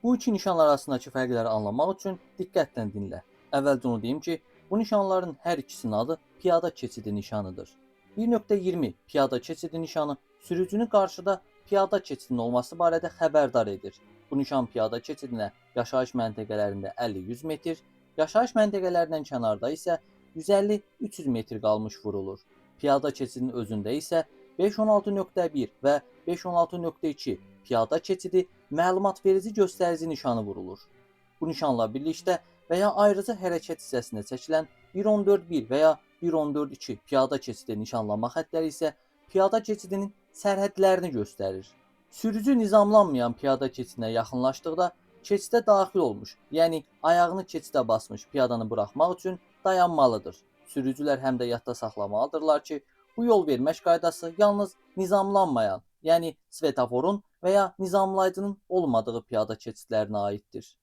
Bu iki nişan arasındakı fərqləri anlamaq üçün diqqətlə dinlə. Əvvəlcə onu deyim ki, bu nişanların hər ikisinin adı piyada keçidi nişanıdır. 1.20 piyada keçidi nişanı sürücünü qarşıda piyada keçidinin olması barədə xəbərdar edir. Bu nişan piyada keçidinə yaşayış məntəqələrində 50-100 metr, yaşayış məntəqələrindən kənarda isə 150-300 metr qalmış vurulur. Piyada keçidinin özündə isə 516.1 və 516.2 piyada keçidi məlumatverici göstərici nişanı vurulur. Bu nişanla birlikdə və ya ayrıca hərəkət hissəsində çəkilən 1.14.1 və ya 1.14.2 piyada keçidi nişanlama xəttləri isə piyada keçidinin sərhədlərini göstərir. Sürücü nizamlanmayan piyada keçidinə yaxınlaşdıqda keçidə daxil olmuş, yəni ayağını keçidə basmış piyadanı buraxmaq üçün dayanmalıdır. Sürücülər həm də yadda saxlamalıdırlar ki, bu yol vermək qaydası yalnız nizamlanmayan, yəni svetoforun və ya nizamlayıcının olmadığı piyada keçidlərinə aiddir.